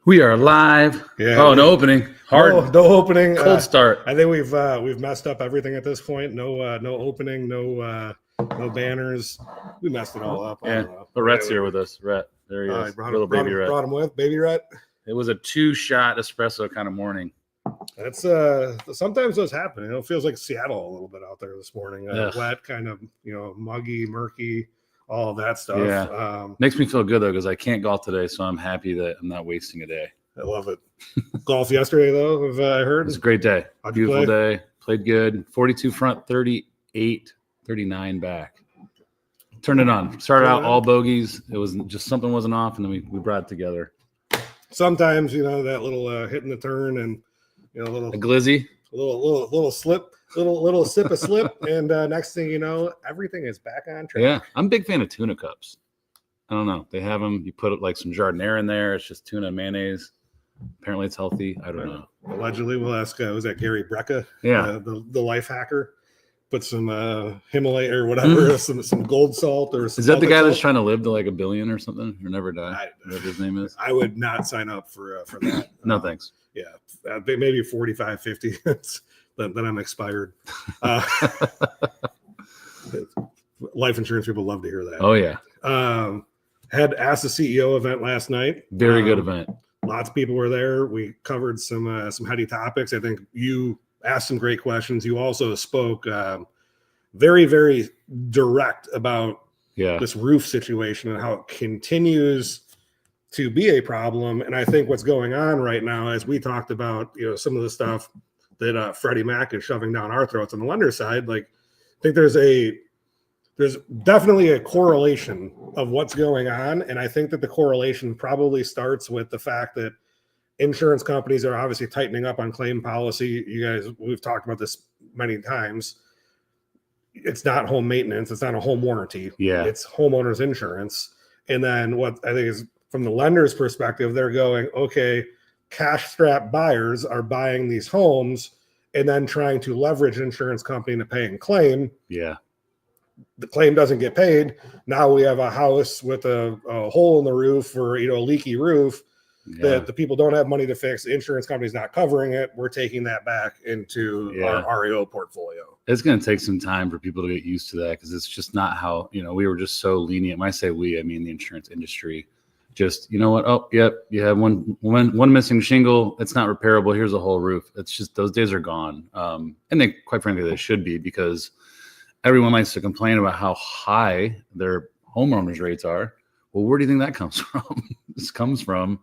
We are live. Yeah. Oh, no opening. Hard. No opening. Cold start. I think we've messed up everything at this point. No opening. No banners. We messed it all up. I don't know. But Rhett's here with us. Rhett. There he is. Brought him with baby Rhett. It was a 2-shot espresso kind of morning. That's sometimes those happen. It feels like Seattle a little bit out there this morning. Wet, kind of muggy, murky, all of that stuff. Yeah. Makes me feel good though because I can't golf today, so I'm happy that I'm not wasting a day. I love it. Golf yesterday though, have I heard? It was a great day. Beautiful day. Played good. 42 front, 38, 39 back. Turned it on. Started out all bogeys. It was just something wasn't off, and then we brought it together. Sometimes that little hitting the turn and a glizzy, a little slip, little sip of slip, and next thing you know, everything is back on track. Yeah, I'm a big fan of tuna cups. I don't know. They have them. You put like some jardinere in there. It's just tuna and mayonnaise. Apparently, it's healthy. I don't know. Allegedly, we'll ask. Was that Gary Brecka? Yeah, the life hacker. Put some Himalaya or whatever, some gold salt or. Some is that the guy salt? that's trying to live to like 1 billion or something or never die? Whatever his name is. I would not sign up for that. No thanks. Yeah, maybe 45, 50. then I'm expired. Life insurance people love to hear that. Oh yeah. Had Ask the CEO event last night. Very good event. Lots of people were there. We covered some heady topics. I think you asked some great questions. You also spoke very, very direct about this roof situation and how it continues to be a problem. And I think what's going on right now, as we talked about, some of the stuff that Freddie Mac is shoving down our throats on the lender side, like I think there's definitely a correlation of what's going on. And I think that the correlation probably starts with the fact that insurance companies are obviously tightening up on claim policy. You guys, we've talked about this many times. It's not home maintenance. It's not a home warranty. Yeah. It's homeowners insurance. And then what I think is from the lender's perspective, they're going, okay, cash-strapped buyers are buying these homes and then trying to leverage an insurance company to pay and claim. Yeah. The claim doesn't get paid. Now we have a house with a hole in the roof or a leaky roof that the people don't have money to fix. The insurance company's not covering it. We're taking that back into our REO portfolio. It's going to take some time for people to get used to that because it's just not how we were just so lenient. When I say we, I mean the insurance industry. Just what? Oh, yep, you have one missing shingle. It's not repairable. Here's a whole roof. It's just those days are gone. And they, quite frankly, they should be because everyone likes to complain about how high their homeowners rates are. Well, where do you think that comes from? This comes from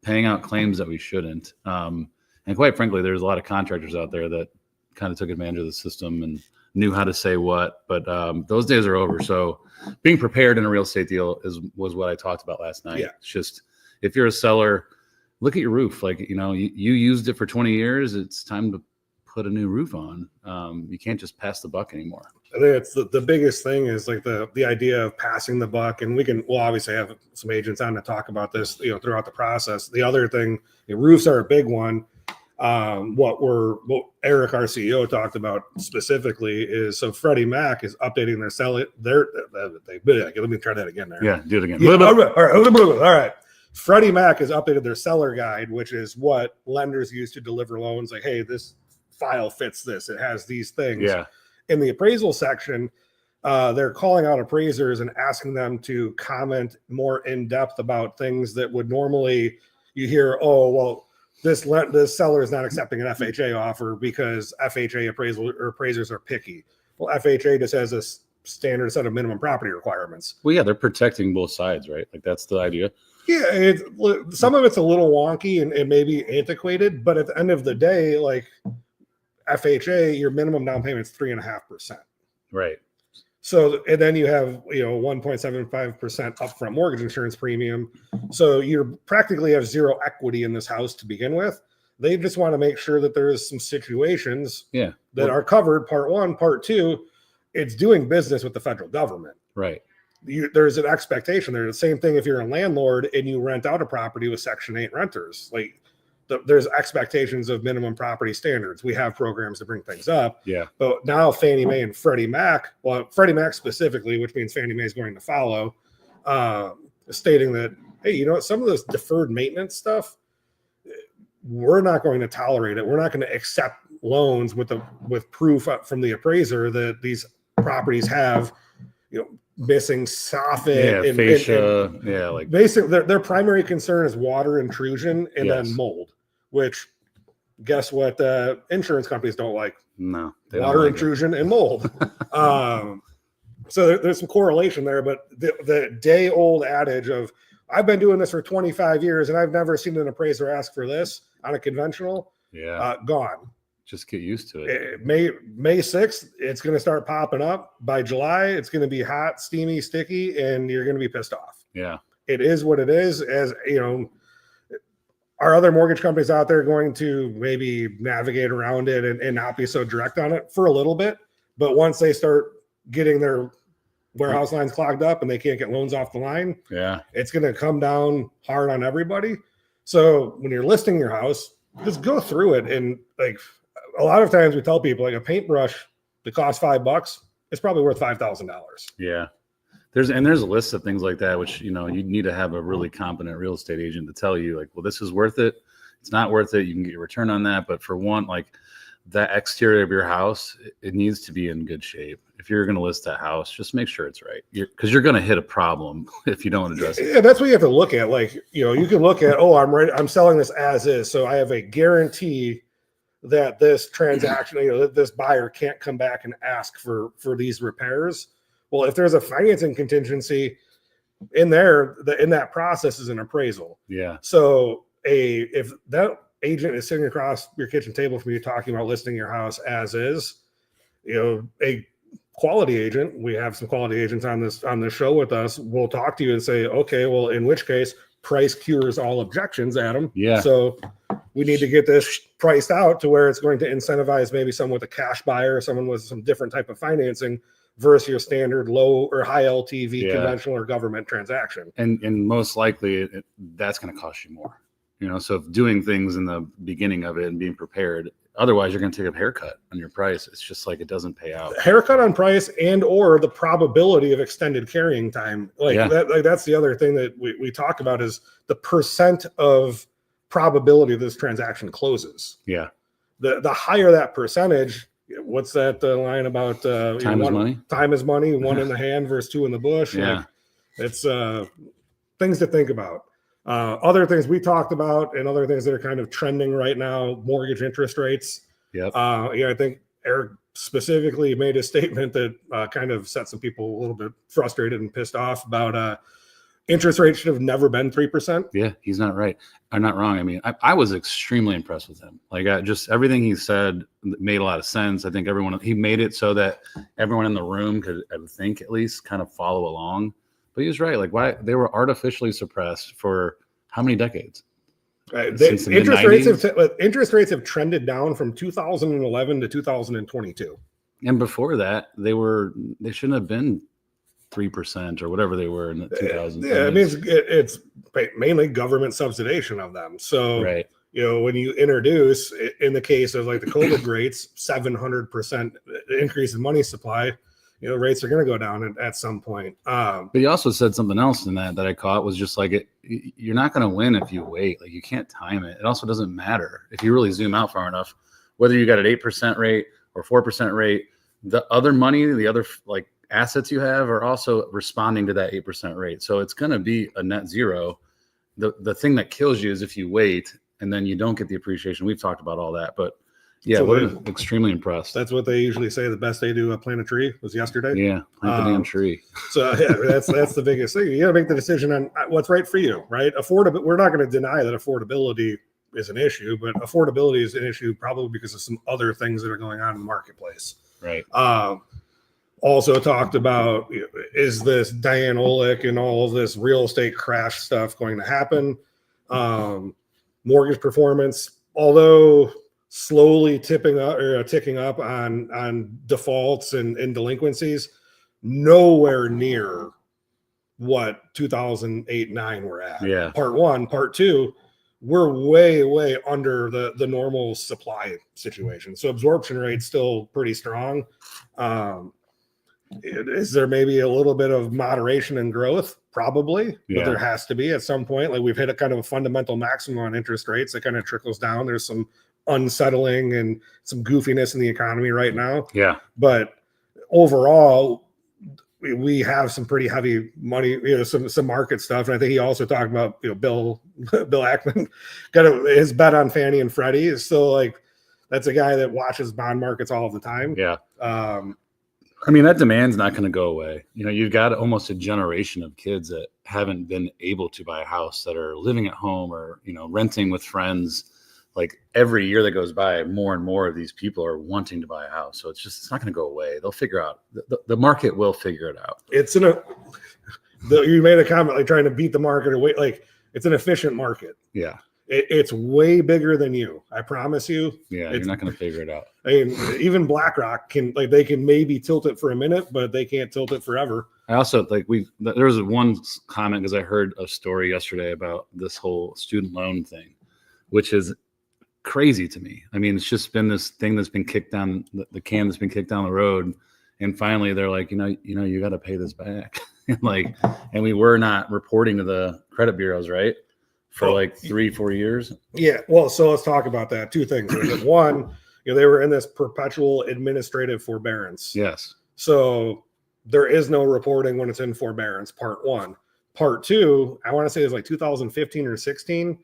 paying out claims that we shouldn't. And quite frankly, there's a lot of contractors out there that kind of took advantage of the system and knew how to say what, but those days are over. So being prepared in a real estate deal was what I talked about last night. Yeah. It's just, if you're a seller, look at your roof. Like, you used it for 20 years. It's time to put a new roof on. You can't just pass the buck anymore. I think it's the biggest thing is like the idea of passing the buck, and we'll obviously have some agents on to talk about this, throughout the process. The other thing, roofs are a big one. What Eric, our CEO, talked about specifically is so Freddie Mac is updating let me try that again there. Yeah, do it again. Yeah, all right. Freddie Mac has updated their seller guide, which is what lenders use to deliver loans. Like, hey, this file fits this. It has these things. Yeah. In the appraisal section, they're calling out appraisers and asking them to comment more in depth about things that would normally you hear, oh, well, this seller is not accepting an FHA offer because FHA appraisers are picky. Well, FHA just has a standard set of minimum property requirements. Well, yeah, they're protecting both sides, right? Like that's the idea. Yeah, some of it's a little wonky and maybe antiquated, but at the end of the day, like FHA, your minimum down payment is 3.5%. Right. So, and then you have, 1.75% upfront mortgage insurance premium. So you practically have zero equity in this house to begin with. They just want to make sure that there is some situations that are covered. Part one, part two, it's doing business with the federal government. Right. There's an expectation there. The same thing if you're a landlord and you rent out a property with Section 8 renters. Like there's expectations of minimum property standards. We have programs to bring things up. Yeah. But now Fannie Mae and Freddie Mac, well, Freddie Mac specifically, which means Fannie Mae is going to follow, stating that, hey, you know what? Some of this deferred maintenance stuff, we're not going to tolerate it. We're not going to accept loans with proof from the appraiser that these properties have, missing soffit and fascia, like basically their primary concern is water intrusion and then mold, which guess what insurance companies don't like? No, water intrusion and mold. So there's some correlation there, but the day old adage of I've been doing this for 25 years and I've never seen an appraiser ask for this on a conventional, gone. Just get used to it. May 6th, it's going to start popping up. By July, it's going to be hot, steamy, sticky, and you're going to be pissed off. Yeah. It is what it is. As are other mortgage companies out there going to maybe navigate around it and not be so direct on it for a little bit? But once they start getting their warehouse lines clogged up and they can't get loans off the line, it's going to come down hard on everybody. So when you're listing your house, just go through it. And like a lot of times we tell people, like a paintbrush that costs $5, it's probably worth $5,000. Yeah. There's a list of things like that, which, you need to have a really competent real estate agent to tell you, like, well, this is worth it. It's not worth it. You can get your return on that. But for one, like that exterior of your house, it needs to be in good shape. If you're going to list that house, just make sure it's right. Because you're going to hit a problem if you don't address it. Yeah, that's what you have to look at. Like, you can look at, I'm selling this as is. So I have a guarantee that this transaction, that this buyer can't come back and ask for these repairs. Well, if there's a financing contingency in there, in that process is an appraisal. Yeah. So if that agent is sitting across your kitchen table from you talking about listing your house as is, a quality agent, we have some quality agents on this show with us, will talk to you and say, okay, well, in which case price cures all objections, Adam. Yeah. So we need to get this priced out to where it's going to incentivize maybe someone with a cash buyer, someone with some different type of financing versus your standard low or high LTV conventional or government transaction. And most likely that's going to cost you more, so if doing things in the beginning of it and being prepared, otherwise you're going to take a haircut on your price. It's just like, it doesn't pay out. Haircut on price and, or the probability of extended carrying time. That's the other thing that we talk about is the percent of probability this transaction closes. Yeah. The higher that percentage, what's that line about time is money? Time is money, one in the hand versus two in the bush. Yeah. Like, it's things to think about. Other things we talked about and other things that are kind of trending right now, mortgage interest rates. Yep. I think Eric specifically made a statement that kind of set some people a little bit frustrated and pissed off about interest rates should have never been 3%. Yeah, he's not right. I'm not wrong. I mean, I was extremely impressed with him. Like, just everything he said made a lot of sense. I think he made it so that everyone in the room could, I would think, at least kind of follow along. But he was right. Like, why they were artificially suppressed for how many decades? Interest rates have trended down from 2011 to 2022. And before that, they shouldn't have been 3% or whatever they were in the 2000s. Yeah, I mean, it's mainly government subsidization of them. So, right. When you introduce, in the case of like the COVID rates, 700% increase in money supply, rates are going to go down at some point. But he also said something else in that I caught was just like, you're not going to win if you wait. Like, you can't time it. It also doesn't matter if you really zoom out far enough, whether you got an 8% rate or 4% rate, the other money, the other like assets you have are also responding to that 8% rate. So it's going to be a net zero. The thing that kills you is if you wait and then you don't get the appreciation. We've talked about all that, but yeah, so we're extremely impressed. That's what they usually say. The best day to plant a tree was yesterday. Yeah, plant a damn tree. So yeah, that's the biggest thing. You got to make the decision on what's right for you, right? We're not going to deny that affordability is an issue, but affordability is an issue probably because of some other things that are going on in the marketplace. Right. Also talked about, is this Diane Olick and all of this real estate crash stuff going to happen? Mortgage performance, although slowly ticking up on defaults and delinquencies, nowhere near what 2008-9 we're at. Yeah. Part one. Part two, we're way under the normal supply situation. So absorption rate's still pretty strong. Is there maybe a little bit of moderation and growth? Probably, but there has to be at some point. Like we've hit a kind of a fundamental maximum on interest rates that kind of trickles down. There's some unsettling and some goofiness in the economy right now. Yeah. But overall, we have some pretty heavy money, some market stuff. And I think he also talked about, Bill Ackman got his bet on Fannie and Freddie is still like, that's a guy that watches bond markets all the time. Yeah. I mean, that demand's not going to go away. You've got almost a generation of kids that haven't been able to buy a house, that are living at home or, renting with friends. Like every year that goes by, more and more of these people are wanting to buy a house. So it's not going to go away. They'll figure out, the market will figure it out. You made a comment, like trying to beat the market or wait, like it's an efficient market. Yeah. It's way bigger than you. I promise you. Yeah, you're not going to figure it out. I mean, even BlackRock they can maybe tilt it for a minute, but they can't tilt it forever. I also there was one comment because I heard a story yesterday about this whole student loan thing, which is crazy to me. I mean, it's just been this thing that's been kicked down the can that's been kicked down the road, and finally they're like, you got to pay this back, and we were not reporting to the credit bureaus, right? For like 3-4 years. Yeah. Well, so let's talk about that. Two things. One, they were in this perpetual administrative forbearance. Yes. So there is no reporting when it's in forbearance, part one. Part two, I want to say it's like 2015 or 16.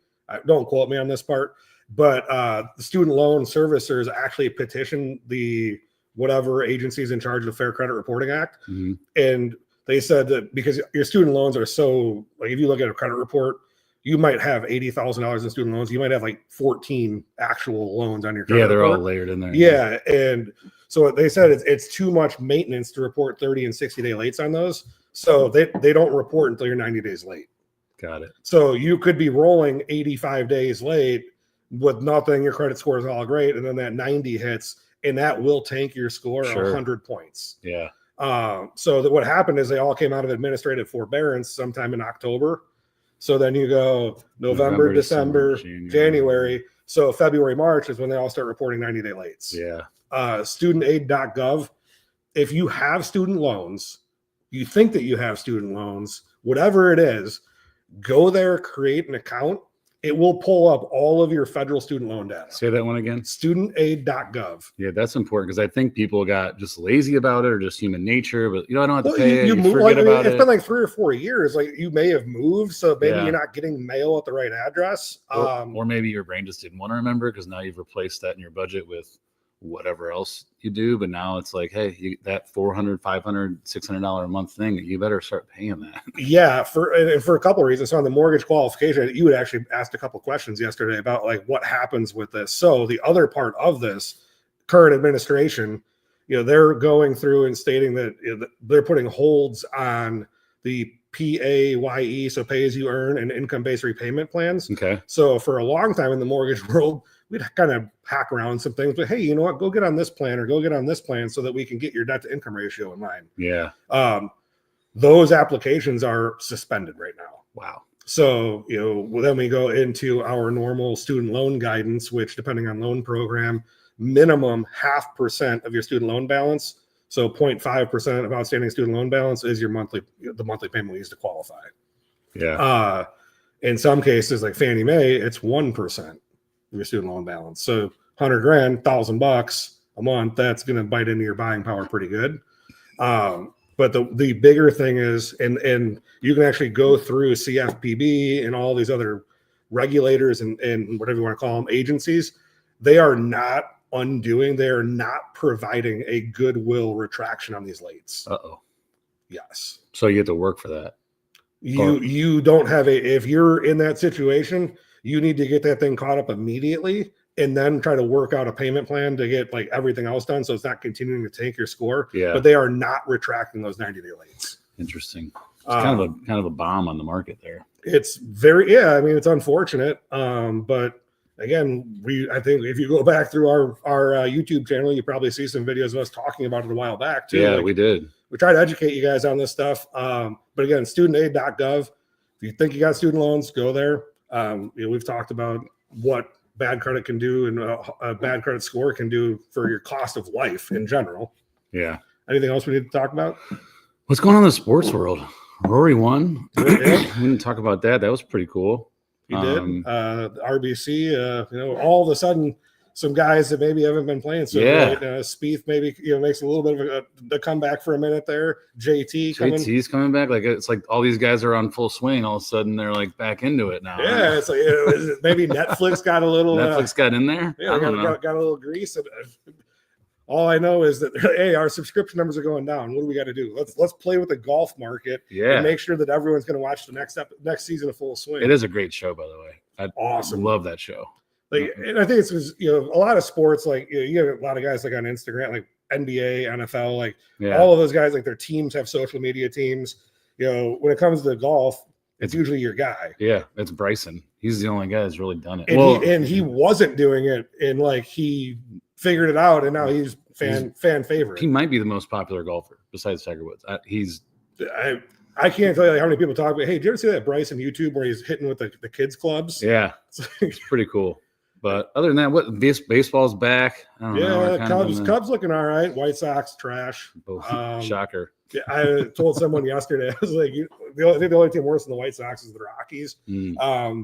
Don't quote me on this part, but the student loan servicers actually petitioned the whatever agencies in charge of the Fair Credit Reporting Act. Mm-hmm. And they said that because your student loans are so, like if you look at a credit report, you might have $80,000 in student loans. You might have like 14 actual loans on your credit report. All layered in there. Yeah. And so they said it's too much maintenance to report 30 and 60-day lates on those. So they don't report until you're 90 days late. Got it. So you could be rolling 85 days late with nothing. Your credit score is all great. And then that 90 hits and that will tank your score 100 points. Yeah. So what happened is they all came out of administrative forbearance sometime in October. So then you go November, December, January. So February, March is when they all start reporting 90-day lates. Yeah. Studentaid.gov. If you have student loans, you think that you have student loans, whatever it is, go there, create an account. It will pull up all of your federal student loan data. Say that one again. Studentaid.gov. Yeah, that's important because I think people got just lazy about it or just human nature. But I don't have to pay it. You forget about it. It's been like 3 or 4 years. Like you may have moved, so maybe you're not getting mail at the right address. Or maybe your brain just didn't want to remember because now you've replaced that in your budget with whatever else you do. But now it's like, hey, that $400, $500, $600 a month thing, you better start paying that. Yeah, for a couple of reasons. So on the mortgage qualification, you had actually asked a couple of questions yesterday about like what happens with this. So the other part of this current administration, they're going through and stating that they're putting holds on the PAYE, so pay as you earn, and income-based repayment plans. Okay. So for a long time in the mortgage world, we'd kind of hack around some things, but hey, you know what? Go get on this plan or go get on this plan so that we can get your debt to income ratio in line. Yeah. Those applications are suspended right now. Wow. So, then we go into our normal student loan guidance, which depending on loan program, minimum 0.5% of your student loan balance. So 0.5% of outstanding student loan balance is the monthly payment we use to qualify. Yeah. In some cases, like Fannie Mae, it's 1% of your student loan balance. So $100,000, $1,000 a month, that's going to bite into your buying power pretty good. But the bigger thing is, and you can actually go through CFPB and all these other regulators and whatever you want to call them, agencies, they are not providing a goodwill retraction on these lates. Uh-oh. Yes. So you have to work for that. You don't have if you're in that situation, you need to get that thing caught up immediately and then try to work out a payment plan to get like everything else done. So it's not continuing to tank your score, but they are not retracting those 90-day lates. Interesting. It's kind of a bomb on the market there. It's it's unfortunate. But again, I think if you go back through our YouTube channel, you probably see some videos of us talking about it a while back too. Yeah, we did. We try to educate you guys on this stuff. But again, studentaid.gov. If you think you got student loans, go there. We've talked about what bad credit can do and a bad credit score can do for your cost of life in general. Yeah. Anything else we need to talk about? What's going on in the sports world? Rory won. Yeah. We didn't talk about that. That was pretty cool. He did. RBC, all of a sudden, some guys that maybe haven't been playing so great. Spieth maybe makes a little bit of a comeback for a minute there. JT's coming back. Like it's like all these guys are on full swing. All of a sudden they're like back into it now. Yeah, it's like maybe Netflix got a little. Netflix got in there. Yeah, got a little grease. All I know is that hey, our subscription numbers are going down. What do we got to do? Let's play with the golf market. And make sure that everyone's going to watch the next season of Full Swing. It is a great show, by the way. Awesome. Love that show. Like, and I think it's a lot of sports. Like you have a lot of guys like on Instagram, like NBA, NFL, like all of those guys. Like their teams have social media teams. When it comes to golf, it's usually your guy. Yeah, it's Bryson. He's the only guy that's really done it. And he wasn't doing it, and like he figured it out, and now he's fan favorite. He might be the most popular golfer besides Tiger Woods. I can't tell you how many people talk about. Hey, did you ever see that Bryson YouTube where he's hitting with the kids clubs? Yeah, it's pretty cool. But other than that, baseball's back. I don't know. Cubs looking all right. White Sox trash. Shocker. Yeah, I told someone yesterday. I was like, I think the only team worse than the White Sox is the Rockies.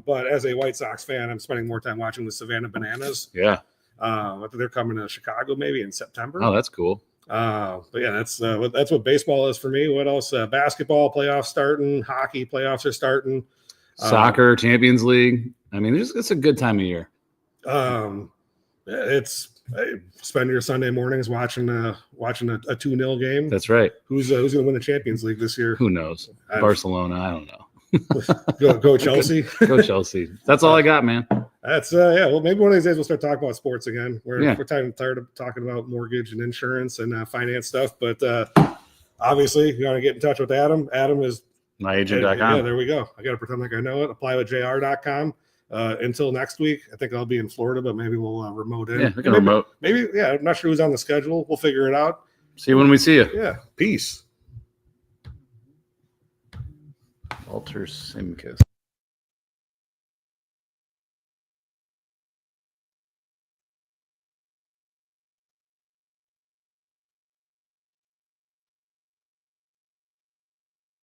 But as a White Sox fan, I'm spending more time watching the Savannah Bananas. Yeah. I think they're coming to Chicago maybe in September. Oh, that's cool. But yeah, that's what baseball is for me. What else? Basketball playoffs starting. Hockey playoffs are starting. Soccer, Champions League. I mean, it's a good time of year. Spend your Sunday mornings watching a 2-0 game. That's right. Who's going to win the Champions League this year? Who knows? Barcelona. I don't know. Go Chelsea. Go Chelsea. That's all I got, man. That's well, maybe one of these days we'll start talking about sports again. We're tired of talking about mortgage and insurance and finance stuff. But obviously, you want to get in touch with Adam. Adam is myagent.com. Yeah, there we go. I got to pretend like I know it. Applywithjr.com. Until next week, I think I'll be in Florida, but maybe we'll remote in. Yeah, we can remote. Maybe, I'm not sure who's on the schedule. We'll figure it out. See you when we see you. Yeah. Peace. Walter Simkus.